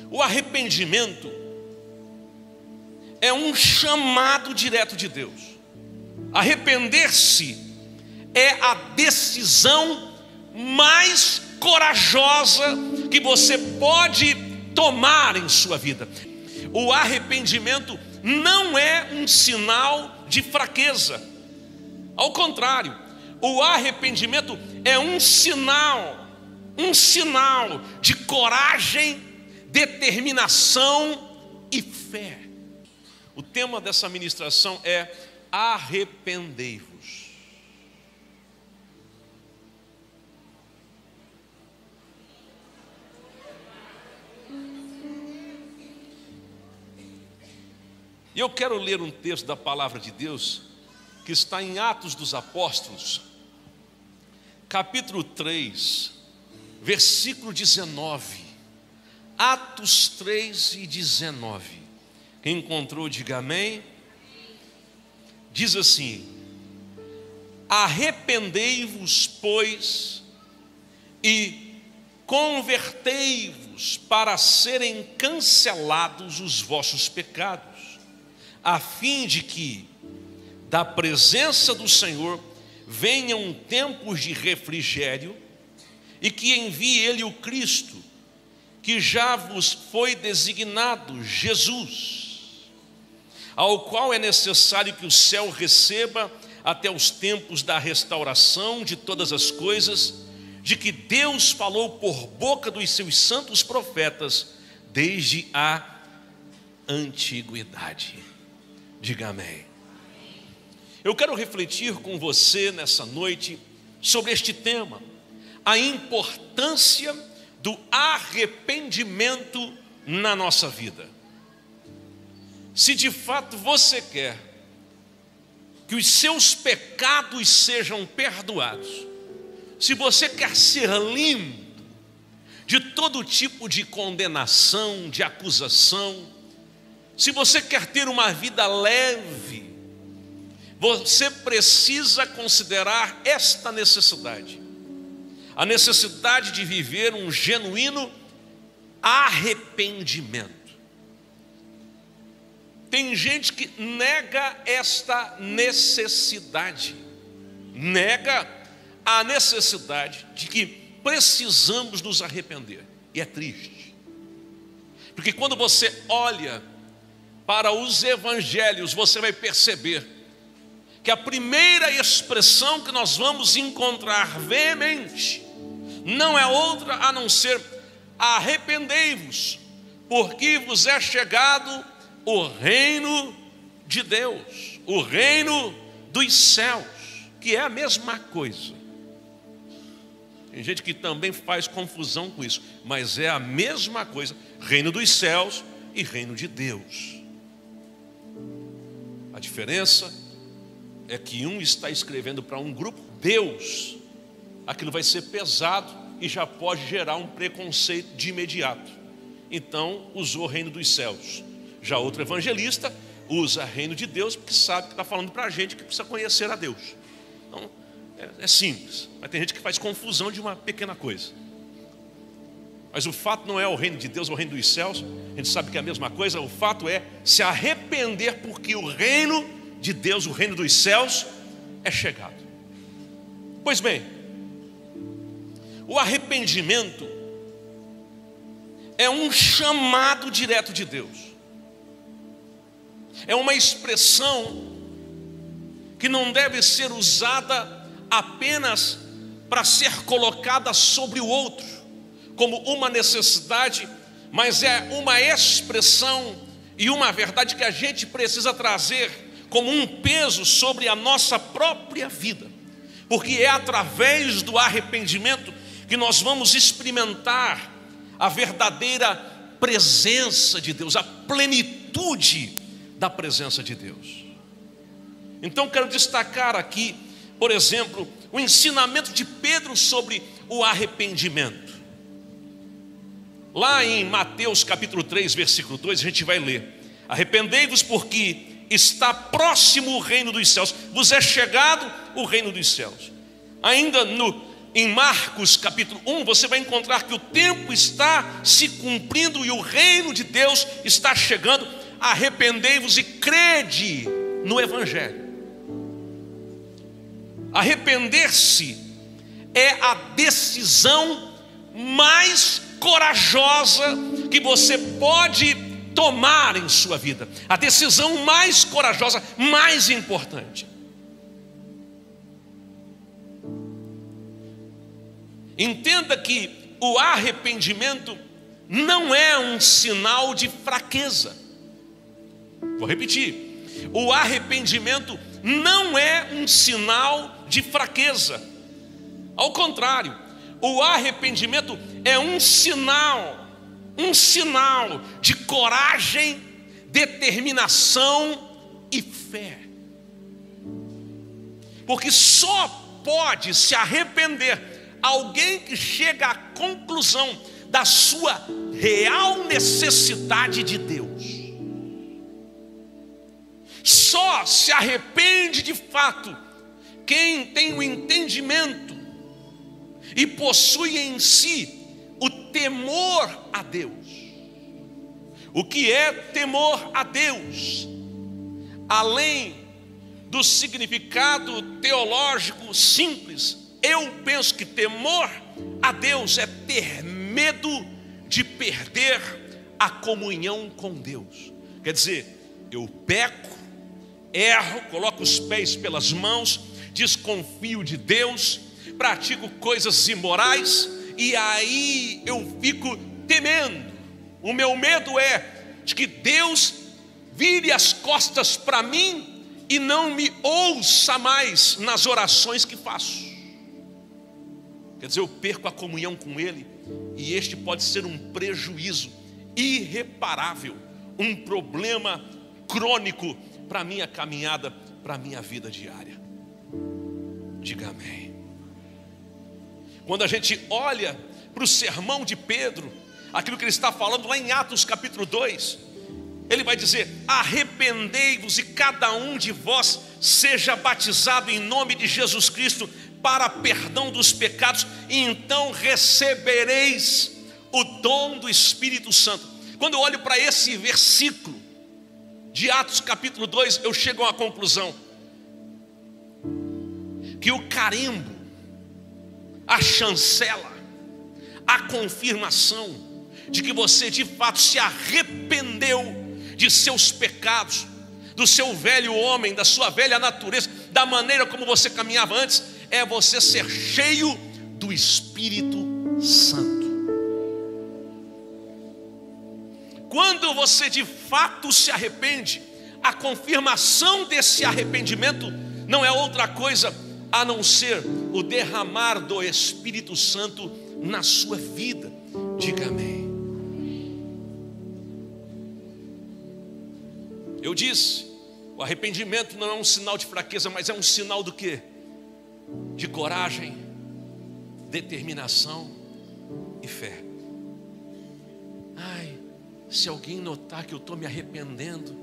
O arrependimento é um chamado direto de Deus. Arrepender-se é a decisão mais corajosa que você pode tomar em sua vida. O arrependimento não é um sinal de fraqueza. Ao contrário, o arrependimento é um sinal de coragem, determinação e fé. O tema dessa ministração é arrependei-vos. E eu quero ler um texto da palavra de Deus que está em Atos dos Apóstolos, capítulo 3, versículo 19. Atos 3 e 19. Quem encontrou, diga amém. Diz assim: arrependei-vos, pois, e convertei-vos para serem cancelados os vossos pecados, a fim de que da presença do Senhor venham tempos de refrigério, e que envie Ele o Cristo, que já vos foi designado, Jesus, ao qual é necessário que o céu receba até os tempos da restauração de todas as coisas, de que Deus falou por boca dos seus santos profetas desde a antiguidade. Diga amém. Eu quero refletir com você nessa noite sobre este tema, a importância do arrependimento na nossa vida. Se de fato você quer que os seus pecados sejam perdoados, se você quer ser limpo de todo tipo de condenação, de acusação, se você quer ter uma vida leve, você precisa considerar esta necessidade. A necessidade de viver um genuíno arrependimento. Tem gente que nega esta necessidade, nega a necessidade de que precisamos nos arrepender. E é triste, porque quando você olha para os evangelhos, você vai perceber que a primeira expressão que nós vamos encontrar veemente não é outra a não ser: arrependei-vos, porque vos é chegado o reino de Deus, o reino dos céus, que é a mesma coisa. Tem gente que também faz confusão com isso, mas é a mesma coisa: reino dos céus e reino de Deus. A diferença é que um está escrevendo para um grupo, Deus, aquilo vai ser pesado e já pode gerar um preconceito de imediato. Então usou o reino dos céus. Já outro evangelista usa reino de Deus, porque sabe que está falando para a gente que precisa conhecer a Deus. Então é simples, mas tem gente que faz confusão de uma pequena coisa. Mas o fato não é o reino de Deus ou o reino dos céus, a gente sabe que é a mesma coisa. O fato é se arrepender, porque o reino de Deus, o reino dos céus, é chegado. Pois bem, o arrependimento é um chamado direto de Deus. É uma expressão que não deve ser usada apenas para ser colocada sobre o outro, como uma necessidade, mas é uma expressão e uma verdade que a gente precisa trazer como um peso sobre a nossa própria vida, porque é através do arrependimento que nós vamos experimentar a verdadeira presença de Deus, a plenitude da presença de Deus. Então quero destacar aqui, por exemplo, o ensinamento de Pedro sobre o arrependimento. Lá em Mateus capítulo 3, versículo 2, a gente vai ler: arrependei-vos, porque está próximo o reino dos céus, vos é chegado o reino dos céus. Ainda em Marcos capítulo 1, você vai encontrar que o tempo está se cumprindo e o reino de Deus está chegando. Arrependei-vos e crede no Evangelho. Arrepender-se é a decisão mais corajosa que você pode tomar em sua vida. A decisão mais corajosa, mais importante. Entenda que o arrependimento não é um sinal de fraqueza. Vou repetir. O arrependimento não é um sinal de fraqueza. Ao contrário, o arrependimento é um sinal de coragem, determinação e fé. Porque só pode se arrepender alguém que chega à conclusão da sua real necessidade de Deus. Só se arrepende de fato quem tem o entendimento e possui em si o temor a Deus. O que é temor a Deus? Além do significado teológico simples, eu penso que temor a Deus é ter medo de perder a comunhão com Deus. Quer dizer, eu peco, erro, coloco os pés pelas mãos, desconfio de Deus, pratico coisas imorais e aí eu fico temendo. O meu medo é de que Deus vire as costas para mim e não me ouça mais nas orações que faço. Quer dizer, eu perco a comunhão com Ele e este pode ser um prejuízo irreparável, um problema crônico para a minha caminhada, para a minha vida diária. Diga amém. Quando a gente olha para o sermão de Pedro, aquilo que ele está falando lá em Atos capítulo 2, ele vai dizer: arrependei-vos e cada um de vós seja batizado em nome de Jesus Cristo para perdão dos pecados, e então recebereis o dom do Espírito Santo. Quando eu olho para esse versículo de Atos capítulo 2, eu chego a uma conclusão: que o carimbo, a chancela, a confirmação de que você de fato se arrependeu de seus pecados, do seu velho homem, da sua velha natureza, da maneira como você caminhava antes, é você ser cheio do Espírito Santo. Quando você de fato se arrepende, a confirmação desse arrependimento não é outra coisa a não ser o derramar do Espírito Santo na sua vida. Diga amém. Eu disse, o arrependimento não é um sinal de fraqueza, mas é um sinal do quê? De coragem, determinação e fé. Ai, se alguém notar que eu estou me arrependendo,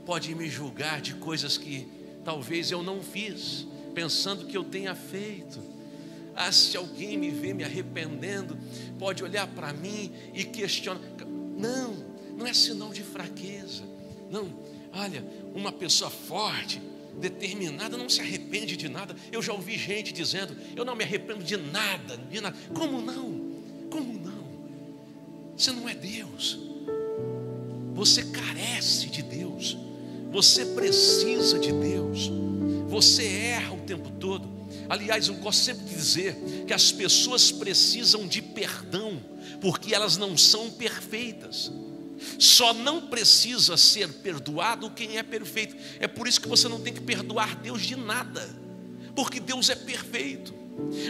pode me julgar de coisas que talvez eu não fiz, pensando que eu tenha feito. Ah, se alguém me vê me arrependendo, pode olhar para mim e questionar. Não é sinal de fraqueza. Não, olha, uma pessoa forte, determinada, não se arrepende de nada. Eu já ouvi gente dizendo: eu não me arrependo de nada, de nada. Como não? Como não? Você não é Deus. Você carece de Deus. Você precisa de Deus. Você erra o tempo todo. Aliás, eu gosto sempre de dizer que as pessoas precisam de perdão, porque elas não são perfeitas. Só não precisa ser perdoado quem é perfeito. É por isso que você não tem que perdoar Deus de nada, porque Deus é perfeito.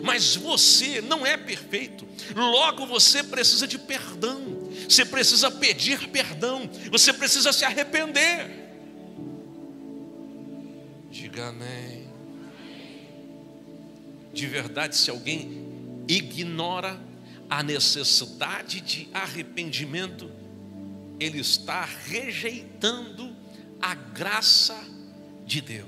Mas você não é perfeito, logo você precisa de perdão. Você precisa pedir perdão, você precisa se arrepender. Diga amém. De verdade, se alguém ignora a necessidade de arrependimento, ele está rejeitando a graça de Deus.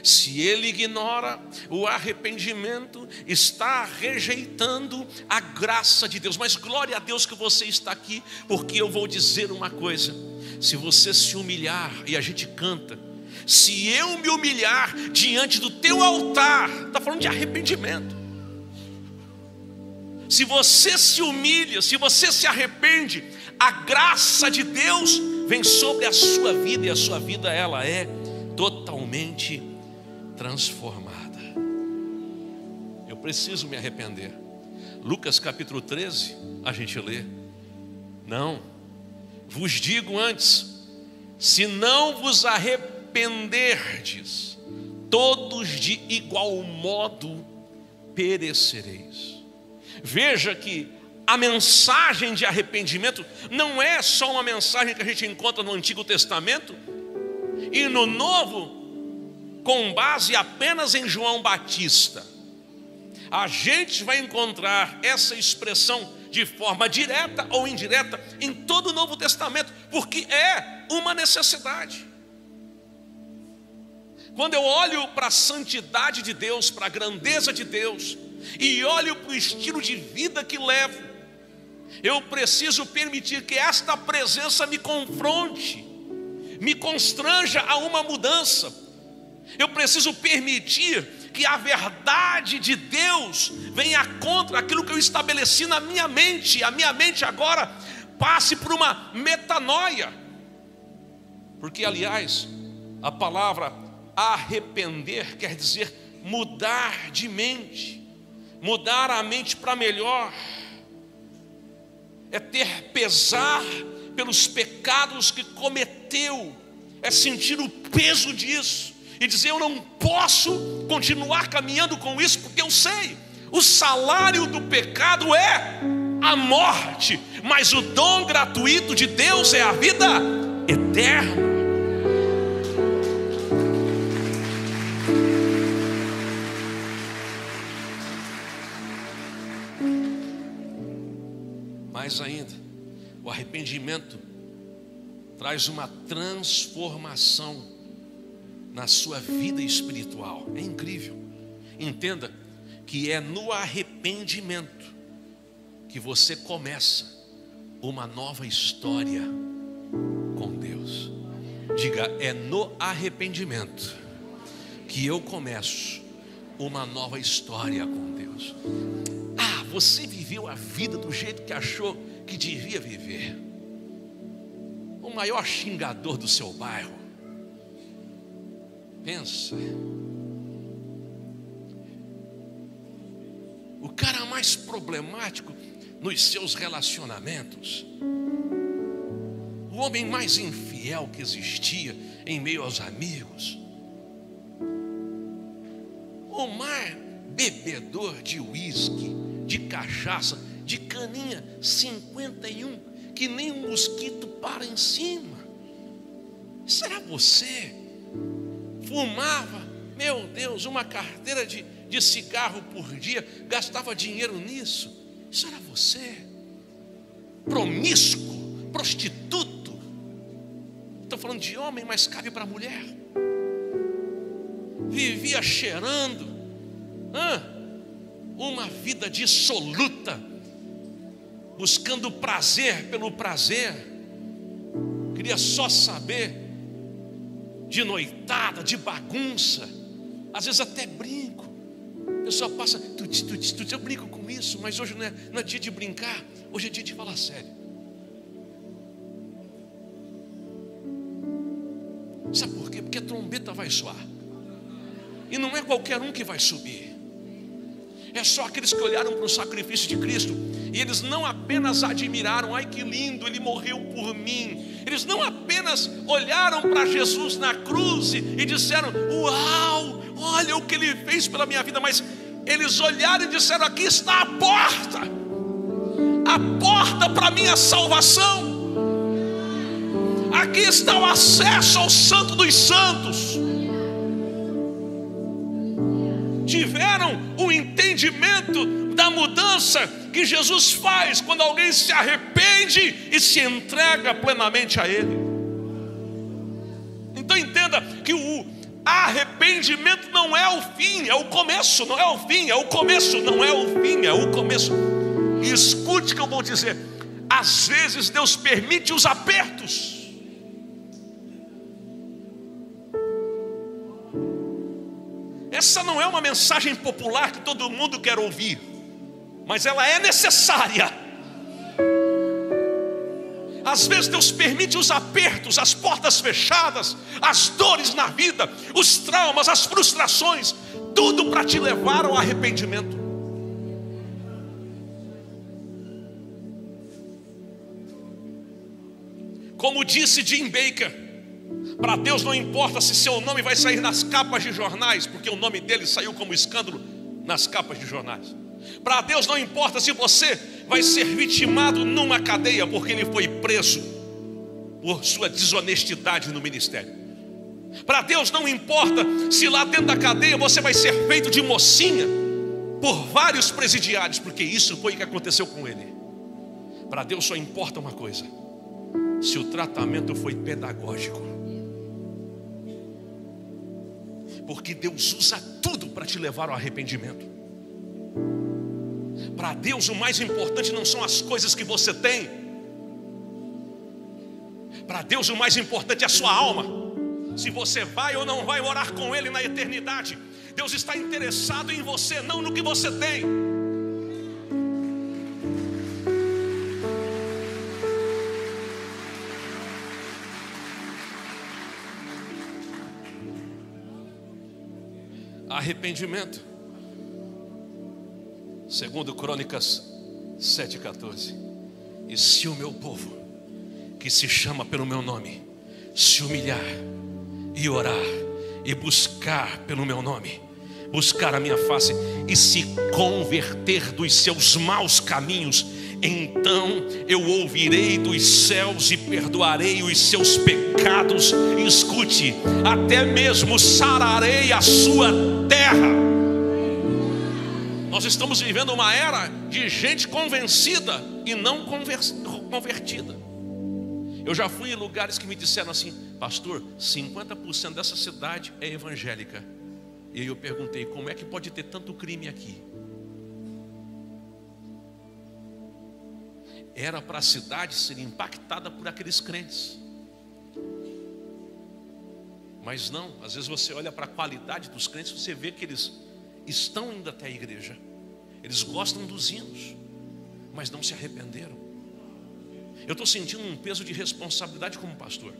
Se ele ignora o arrependimento, está rejeitando a graça de Deus. Mas glória a Deus que você está aqui, porque eu vou dizer uma coisa: se você se humilhar, e a gente canta, se eu me humilhar diante do teu altar, está falando de arrependimento. Se você se humilha, se você se arrepende, a graça de Deus vem sobre a sua vida, e a sua vida ela é totalmente transformada. Eu preciso me arrepender. Lucas capítulo 13, a gente lê: não, vos digo antes, se não vos arrependerdes, todos de igual modo perecereis. Veja que a mensagem de arrependimento não é só uma mensagem que a gente encontra no Antigo Testamento e no Novo, com base apenas em João Batista. A gente vai encontrar essa expressão de forma direta ou indireta em todo o Novo Testamento, porque é uma necessidade. Quando eu olho para a santidade de Deus, para a grandeza de Deus, e olho para o estilo de vida que levo, eu preciso permitir que esta presença me confronte, me constranja a uma mudança. Eu preciso permitir que a verdade de Deus venha contra aquilo que eu estabeleci na minha mente. A minha mente agora passe por uma metanoia. Porque, aliás, a palavra arrepender quer dizer mudar de mente, mudar a mente para melhor. É ter pesar pelos pecados que cometeu, é sentir o peso disso e dizer: eu não posso continuar caminhando com isso, porque eu sei, o salário do pecado é a morte, mas o dom gratuito de Deus é a vida eterna. Mais ainda, o arrependimento traz uma transformação na sua vida espiritual. É incrível. Entenda que é no arrependimento que você começa uma nova história com Deus. Diga: é no arrependimento que eu começo uma nova história com Deus. Você viveu a vida do jeito que achou que devia viver. O maior xingador do seu bairro. Pensa. O cara mais problemático nos seus relacionamentos. O homem mais infiel que existia em meio aos amigos. O mais bebedor de uísque, de cachaça, de caninha 51, que nem um mosquito para em cima. Será você? Fumava, meu Deus, uma carteira de cigarro por dia, gastava dinheiro nisso. Será você? Promíscuo, prostituto. Estou falando de homem, mas cabe para mulher. Vivia cheirando, uma vida dissoluta, buscando prazer pelo prazer, queria só saber de noitada, de bagunça, às vezes até brinco. A pessoa passa, eu brinco com isso, mas hoje não é dia de brincar, hoje é dia de falar sério. Sabe por quê? Porque a trombeta vai soar, e não é qualquer um que vai subir. É só aqueles que olharam para o sacrifício de Cristo e eles não apenas admiraram: ai que lindo, Ele morreu por mim. Eles não apenas olharam para Jesus na cruz e disseram: uau, olha o que Ele fez pela minha vida. Mas eles olharam e disseram: aqui está a porta para a minha salvação. Aqui está o acesso ao Santo dos Santos. Tiveram o entendimento da mudança que Jesus faz quando alguém se arrepende e se entrega plenamente a Ele. Então entenda que Arrependimento não é o fim, é o começo. Não é o fim, é o começo. Não é o fim, é o começo. E escute o que eu vou dizer. Às vezes Deus permite os apertos. Essa não é uma mensagem popular que todo mundo quer ouvir, mas ela é necessária. Às vezes Deus permite os apertos, as portas fechadas, as dores na vida, os traumas, as frustrações, tudo para te levar ao arrependimento. Como disse Jim Baker, para Deus não importa se seu nome vai sair nas capas de jornais, porque o nome dele saiu como escândalo nas capas de jornais. Para Deus não importa se você vai ser vitimado numa cadeia, porque ele foi preso por sua desonestidade no ministério. Para Deus não importa se lá dentro da cadeia você vai ser feito de mocinha por vários presidiários, porque isso foi o que aconteceu com ele. Para Deus só importa uma coisa: se o tratamento foi pedagógico. Porque Deus usa tudo para te levar ao arrependimento. Para Deus o mais importante não são as coisas que você tem. Para Deus o mais importante é a sua alma. Se você vai ou não vai orar com Ele na eternidade. Deus está interessado em você, não no que você tem. Arrependimento, segundo Crônicas 7,14. E se o meu povo, que se chama pelo meu nome, se humilhar e orar e buscar pelo meu nome, buscar a minha face e se converter dos seus maus caminhos, então eu ouvirei dos céus e perdoarei os seus pecados. Escute, até mesmo sararei a sua terra. Nós estamos vivendo uma era de gente convencida e não convertida. Eu já fui em lugares que me disseram assim: pastor, 50% dessa cidade é evangélica. E aí eu perguntei: como é que pode ter tanto crime aqui? Era para a cidade ser impactada por aqueles crentes. Mas não, às vezes você olha para a qualidade dos crentes, você vê que eles estão indo até a igreja, eles gostam dos hinos, mas não se arrependeram. Eu estou sentindo um peso de responsabilidade como pastor.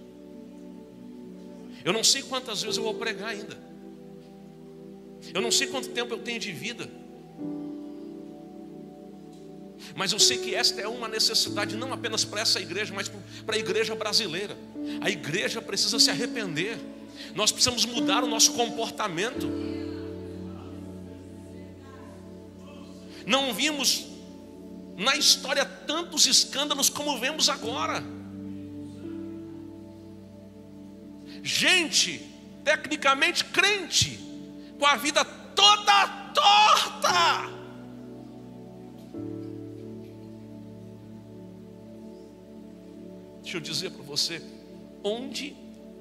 Eu não sei quantas vezes eu vou pregar ainda. Eu não sei quanto tempo eu tenho de vida. Mas eu sei que esta é uma necessidade não apenas para essa igreja, mas para a igreja brasileira. A igreja precisa se arrepender. Nós precisamos mudar o nosso comportamento. Não vimos na história tantos escândalos como vemos agora. Gente, tecnicamente crente, com a vida toda torta. Deixa eu dizer para você, onde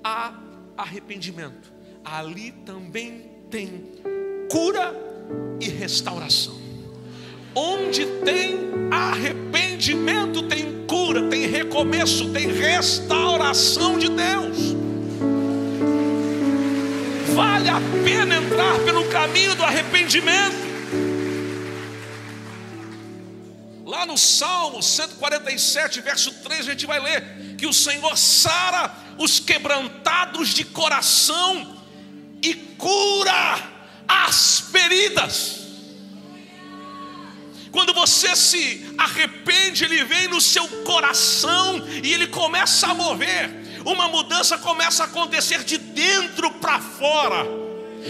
há arrependimento, ali também tem cura e restauração. Onde tem arrependimento, tem cura, tem recomeço, tem restauração de Deus. Vale a pena entrar pelo caminho do arrependimento. Lá no Salmo 147, verso 3, a gente vai ler que o Senhor sara os quebrantados de coração e cura as feridas. Quando você se arrepende, Ele vem no seu coração e Ele começa a mover. Uma mudança começa a acontecer de dentro para fora.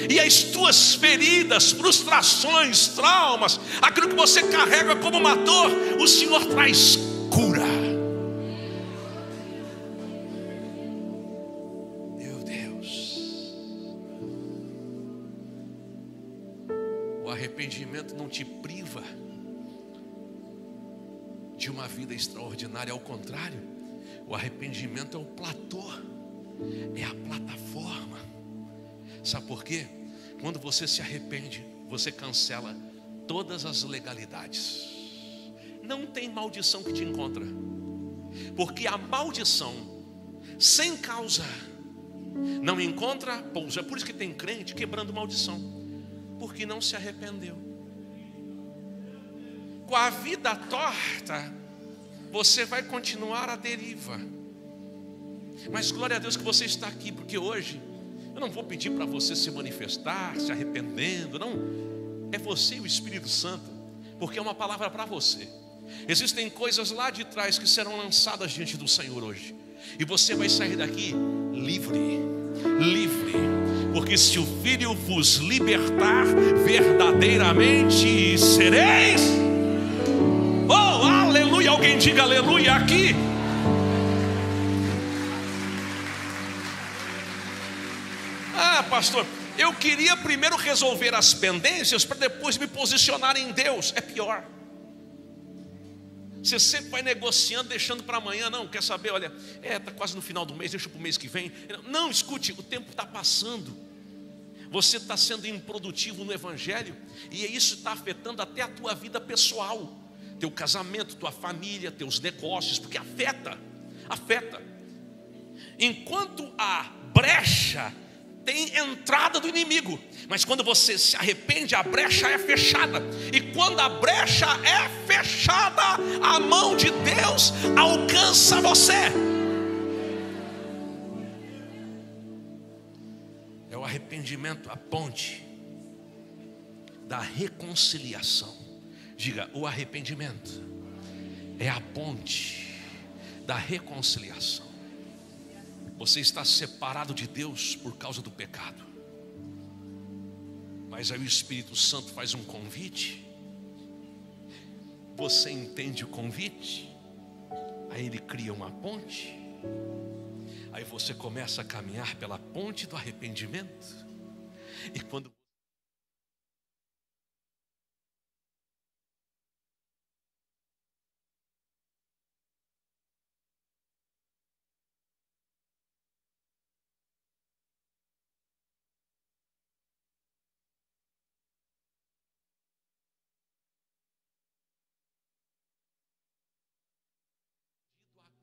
E as tuas feridas, frustrações, traumas, aquilo que você carrega como uma dor, o Senhor traz cura. Meu Deus. O arrependimento não te priva de uma vida extraordinária. Ao contrário, o arrependimento é o platô, é a plataforma. Sabe por quê? Quando você se arrepende, você cancela todas as legalidades. Não tem maldição que te encontra, porque a maldição sem causa não encontra pouso. É por isso que tem crente quebrando maldição, porque não se arrependeu. Com a vida torta, você vai continuar à deriva. Mas glória a Deus que você está aqui, porque hoje eu não vou pedir para você se manifestar, se arrependendo, não. É você e o Espírito Santo, porque é uma palavra para você. Existem coisas lá de trás que serão lançadas diante do Senhor hoje, e você vai sair daqui livre, livre, porque se o Filho vos libertar, verdadeiramente sereis. Oh, aleluia! Alguém diga aleluia aqui. Ah, pastor, eu queria primeiro resolver as pendências para depois me posicionar em Deus. É pior. Você sempre vai negociando, deixando para amanhã. Não, quer saber, olha, está quase no final do mês, deixa para o mês que vem. Não, escute, o tempo está passando. Você está sendo improdutivo no Evangelho, e isso está afetando até a tua vida pessoal, teu casamento, tua família, teus negócios, porque afeta. Enquanto a brecha tem entrada do inimigo, mas quando você se arrepende, a brecha é fechada. E quando a brecha é fechada, a mão de Deus alcança você. É o arrependimento a ponte da reconciliação. Diga, o arrependimento é a ponte da reconciliação. Você está separado de Deus por causa do pecado, mas aí o Espírito Santo faz um convite. Você entende o convite, aí ele cria uma ponte, aí você começa a caminhar pela ponte do arrependimento. E quando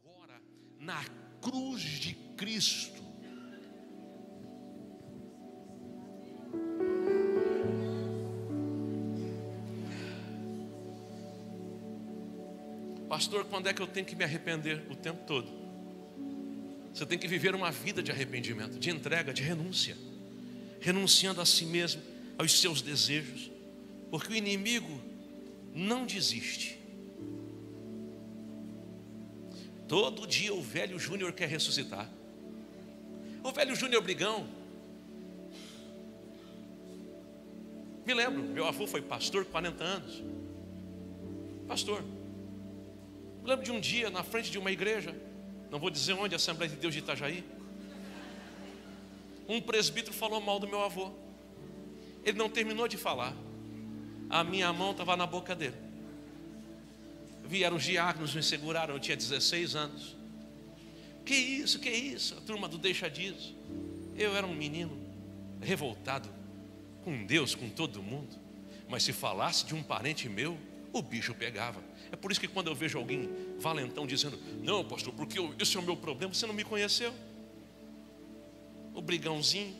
agora na cruz de Cristo, pastor, quando é que eu tenho que me arrepender? O tempo todo. Você tem que viver uma vida de arrependimento, de entrega, de renúncia, renunciando a si mesmo, aos seus desejos, porque o inimigo não desiste. Todo dia o velho Júnior quer ressuscitar. O velho Júnior Brigão. Me lembro, meu avô foi pastor 40 anos. Pastor. Me lembro de um dia na frente de uma igreja, não vou dizer onde, a Assembleia de Deus de Itajaí. Um presbítero falou mal do meu avô. Ele não terminou de falar, a minha mão estava na boca dele. Vieram os diáconos, me seguraram, eu tinha 16 anos. Que isso? A turma do deixa disso. Eu era um menino revoltado com Deus, com todo mundo. Mas se falasse de um parente meu, o bicho pegava. É por isso que quando eu vejo alguém valentão dizendo, não, pastor, porque esse é o meu problema, você não me conheceu. O brigãozinho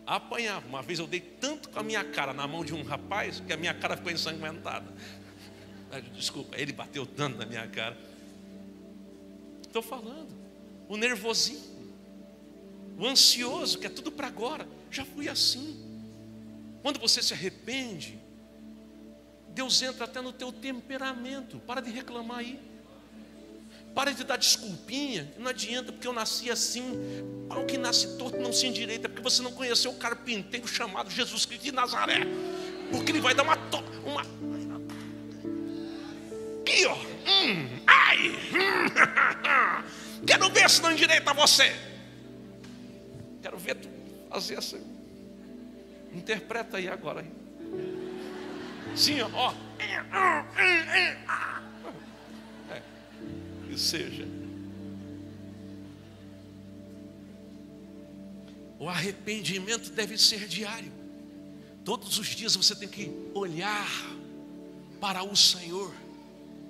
apanhava. Uma vez eu dei tanto com a minha cara na mão de um rapaz, que a minha cara ficou ensanguentada. Desculpa, ele bateu tanto na minha cara. Estou falando, o nervosinho, o ansioso, que é tudo para agora. Já fui assim. Quando você se arrepende, Deus entra até no teu temperamento. Para de reclamar aí. Para de dar desculpinha. Não adianta, porque eu nasci assim. Para o que nasce torto não se endireita, porque você não conheceu o carpinteiro chamado Jesus Cristo de Nazaré. Porque ele vai dar uma aqui, ó. Quero ver se não endireita você. Quero ver tu fazer assim. Interpreta aí agora. Sim, ó. Que seja. O arrependimento deve ser diário. Todos os dias você tem que olhar para o Senhor,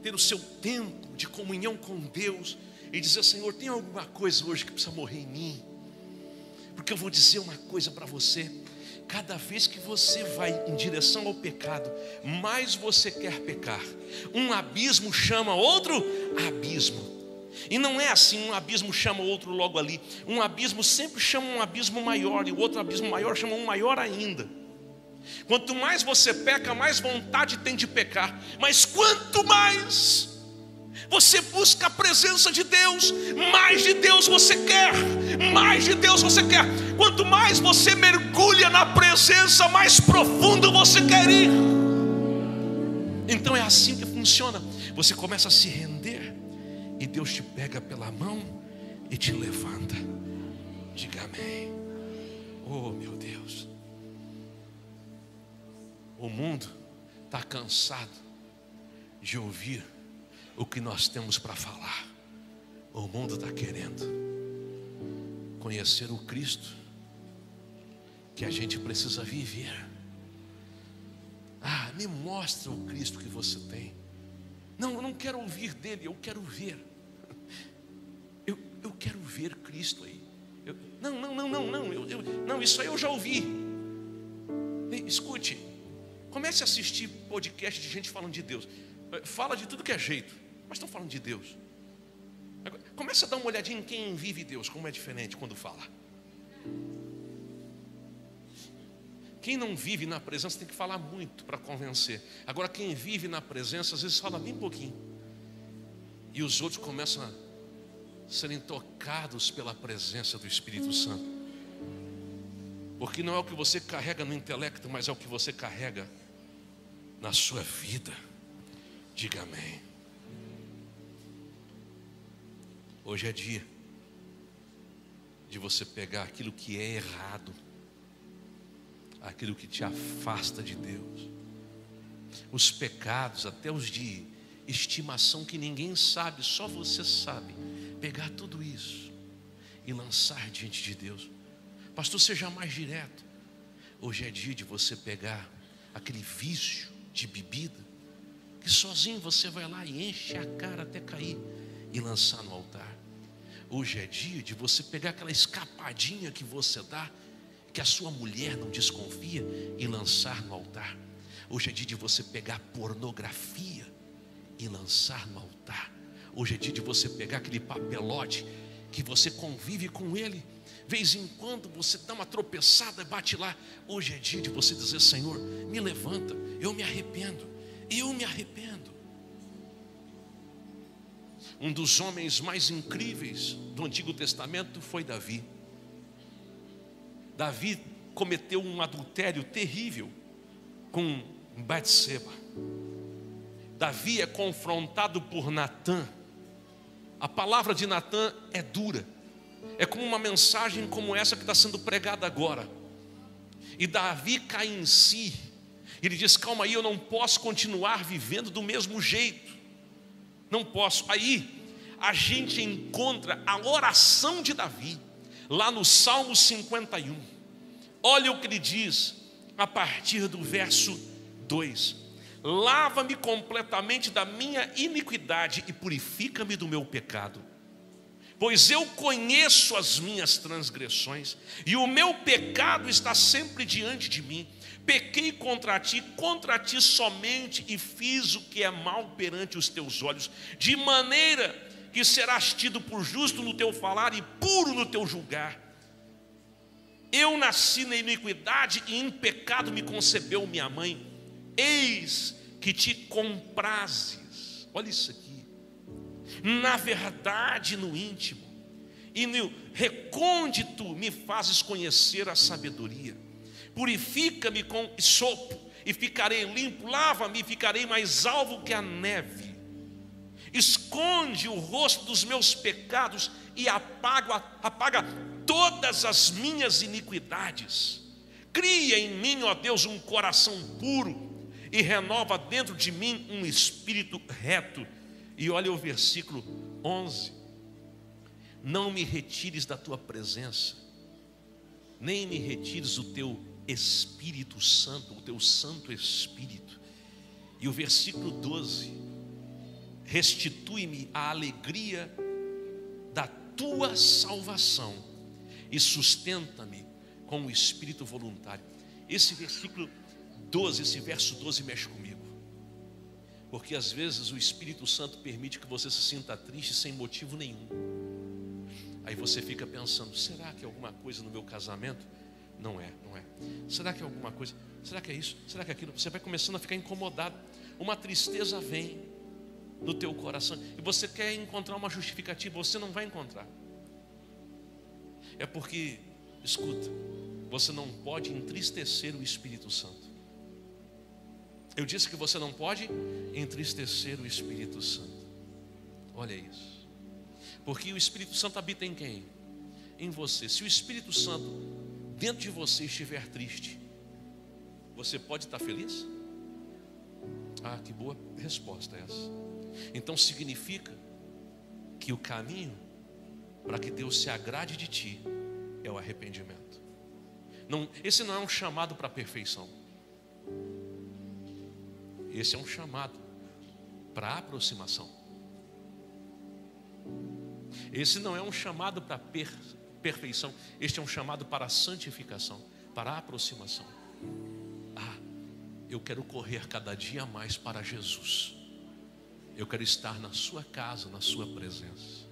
ter o seu tempo de comunhão com Deus e dizer: Senhor, tem alguma coisa hoje que precisa morrer em mim? Porque eu vou dizer uma coisa para você: cada vez que você vai em direção ao pecado, mais você quer pecar. Um abismo chama outro abismo. E não é assim, um abismo chama outro logo ali. Um abismo sempre chama um abismo maior, e o outro abismo maior chama um maior ainda. Quanto mais você peca, mais vontade tem de pecar. Mas quanto mais você busca a presença de Deus, mais de Deus você quer. Mais de Deus você quer. Quanto mais você mergulha na presença, mais profundo você quer ir. Então é assim que funciona. Você começa a se render, e Deus te pega pela mão e te levanta. Diga amém. Oh, meu Deus. O mundo está cansado de ouvir o que nós temos para falar. O mundo está querendo conhecer o Cristo que a gente precisa viver. Ah, me mostra o Cristo que você tem. Não, eu não quero ouvir dele, eu quero ver. Eu quero ver Cristo aí. Não, isso aí eu já ouvi. Ei, escute, comece a assistir podcast de gente falando de Deus. Fala de tudo que é jeito, mas estão falando de Deus. Comece a dar uma olhadinha em quem vive Deus, como é diferente quando fala. Quem não vive na presença tem que falar muito para convencer. Agora quem vive na presença às vezes fala bem pouquinho, e os outros começam a serem tocados pela presença do Espírito Santo. Porque não é o que você carrega no intelecto, mas é o que você carrega na sua vida. Diga amém. Hoje é dia de você pegar aquilo que é errado, aquilo que te afasta de Deus, os pecados, até os de estimação que ninguém sabe, só você sabe. Pegar tudo isso e lançar diante de Deus. Pastor, seja mais direto. Hoje é dia de você pegar aquele vício de bebida, que sozinho você vai lá e enche a cara até cair, e lançar no altar. Hoje é dia de você pegar aquela escapadinha que você dá, que a sua mulher não desconfia, e lançar no altar. Hoje é dia de você pegar pornografia e lançar no altar. Hoje é dia de você pegar aquele papelote que você convive com ele. Vez em quando você dá uma tropeçada e bate lá. Hoje é dia de você dizer: Senhor, me levanta, eu me arrependo. Eu me arrependo. Um dos homens mais incríveis do Antigo Testamento foi Davi. Davi cometeu um adultério terrível com Batseba. Davi é confrontado por Natã. A palavra de Natã é dura. É como uma mensagem como essa que está sendo pregada agora. E Davi cai em si. Ele diz: calma aí, eu não posso continuar vivendo do mesmo jeito. Não posso. Aí a gente encontra a oração de Davi lá no Salmo 51. Olha o que ele diz a partir do verso 2: lava-me completamente da minha iniquidade e purifica-me do meu pecado, pois eu conheço as minhas transgressões e o meu pecado está sempre diante de mim. Pequei contra ti somente, e fiz o que é mal perante os teus olhos, de maneira que serás tido por justo no teu falar e puro no teu julgar. Eu nasci na iniquidade e em pecado me concebeu minha mãe. Eis que te comprases, olha isso aqui, na verdade no íntimo, e no recôndito me fazes conhecer a sabedoria. Purifica-me com sopo e ficarei limpo, lava-me e ficarei mais alvo que a neve. Esconde o rosto dos meus pecados e apaga todas as minhas iniquidades. Cria em mim, ó Deus, um coração puro e renova dentro de mim um espírito reto. E olha o versículo 11: não me retires da tua presença nem me retires o teu Espírito Santo, o teu Santo Espírito. E o versículo 12: restitui-me a alegria da tua salvação e sustenta-me com o espírito voluntário. Esse versículo 12, esse verso 12 mexe comigo, porque às vezes o Espírito Santo permite que você se sinta triste sem motivo nenhum. Aí você fica pensando: será que é alguma coisa no meu casamento? Não é. Será que é alguma coisa? Será que é isso? Será que é aquilo? Você vai começando a ficar incomodado. Uma tristeza vem no teu coração e você quer encontrar uma justificativa, você não vai encontrar. É porque, escuta, você não pode entristecer o Espírito Santo. Eu disse que você não pode entristecer o Espírito Santo. Olha isso. Porque o Espírito Santo habita em quem? Em você. Se o Espírito Santo dentro de você estiver triste, você pode estar feliz? Ah, que boa resposta essa. Então significa que o caminho para que Deus se agrade de ti é o arrependimento. Não, esse não é um chamado para a perfeição. Esse é um chamado para a aproximação. Esse não é um chamado para perfeição. Este é um chamado para a santificação, para a aproximação. Ah, eu quero correr cada dia mais para Jesus. Eu quero estar na sua casa, na sua presença.